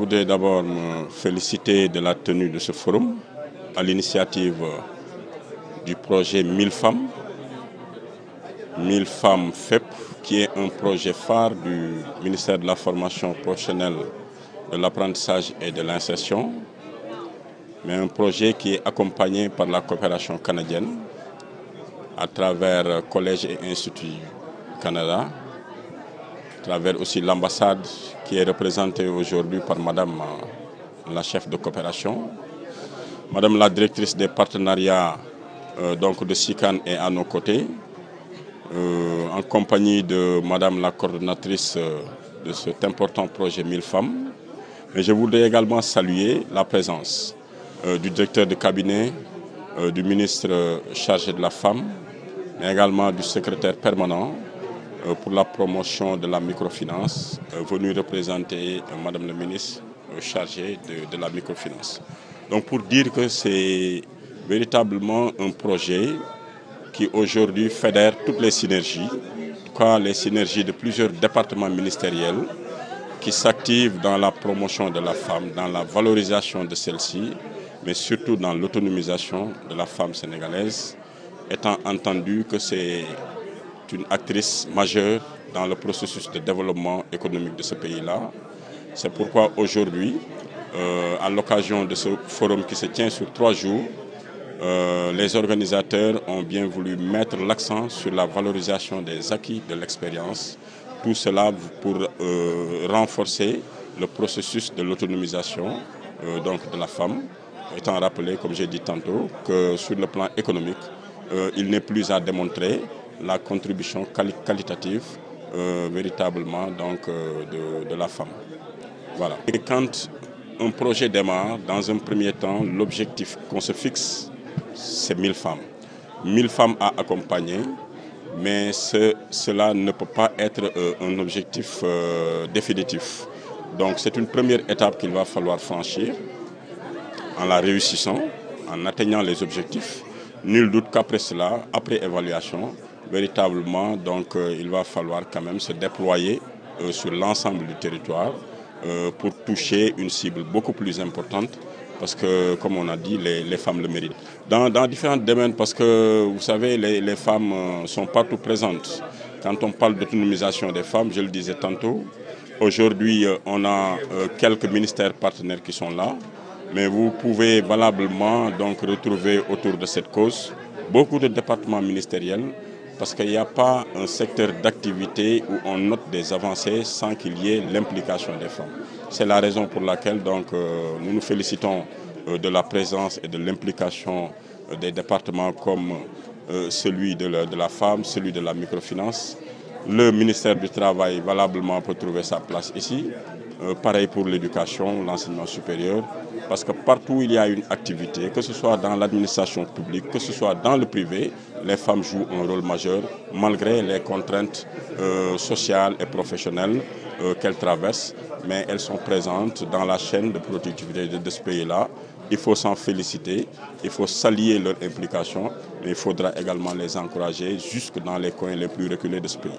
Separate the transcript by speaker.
Speaker 1: voudrais d'abord me féliciter de la tenue de ce forum à l'initiative du projet 1000 femmes. 1000 femmes FEP, qui est un projet phare du ministère de la formation professionnelle, de l'apprentissage et de l'insertion, mais un projet qui est accompagné par la coopération canadienne à travers Collège et Institut du Canada, à travers aussi l'ambassade qui est représentée aujourd'hui par Madame la chef de coopération. Madame la directrice des partenariats donc de SICAN est à nos côtés, en compagnie de Madame la coordonnatrice de cet important projet 1000 femmes. Mais je voudrais également saluer la présence du directeur de cabinet, du ministre chargé de la femme, mais également du secrétaire permanent pour la promotion de la microfinance, venu représenter Madame la ministre chargée de la microfinance. Donc pour dire que c'est véritablement un projet qui aujourd'hui fédère toutes les synergies, en tout cas les synergies de plusieurs départements ministériels qui s'activent dans la promotion de la femme, dans la valorisation de celle-ci, mais surtout dans l'autonomisation de la femme sénégalaise, étant entendu que c'est une actrice majeure dans le processus de développement économique de ce pays-là. C'est pourquoi aujourd'hui, à l'occasion de ce forum qui se tient sur 3 jours, les organisateurs ont bien voulu mettre l'accent sur la valorisation des acquis de l'expérience. Tout cela pour renforcer le processus de l'autonomisation donc de la femme, étant rappelé, comme j'ai dit tantôt, que sur le plan économique, il n'est plus à démontrer la contribution qualitative véritablement donc, de la femme. Voilà. Et quand un projet démarre, dans un premier temps, l'objectif qu'on se fixe, c'est 1000 femmes. 1000 femmes à accompagner, mais cela ne peut pas être un objectif définitif. Donc c'est une première étape qu'il va falloir franchir en la réussissant, en atteignant les objectifs. Nul doute qu'après cela, après évaluation, véritablement, donc, il va falloir quand même se déployer sur l'ensemble du territoire pour toucher une cible beaucoup plus importante parce que, comme on a dit, les femmes le méritent. Dans différents domaines, parce que, vous savez, les femmes sont partout présentes. Quand on parle d'autonomisation des femmes, je le disais tantôt, aujourd'hui, on a quelques ministères partenaires qui sont là, mais vous pouvez valablement donc, retrouver autour de cette cause beaucoup de départements ministériels, parce qu'il n'y a pas un secteur d'activité où on note des avancées sans qu'il y ait l'implication des femmes. C'est la raison pour laquelle donc, nous nous félicitons de la présence et de l'implication des départements comme celui de la femme, celui de la microfinance. Le ministère du Travail valablement peut trouver sa place ici. Pareil pour l'éducation, l'enseignement supérieur, parce que partout où il y a une activité, que ce soit dans l'administration publique, que ce soit dans le privé, les femmes jouent un rôle majeur malgré les contraintes sociales et professionnelles qu'elles traversent, mais elles sont présentes dans la chaîne de productivité de ce pays-là. Il faut s'en féliciter, il faut saluer leur implication, mais il faudra également les encourager jusque dans les coins les plus reculés de ce pays.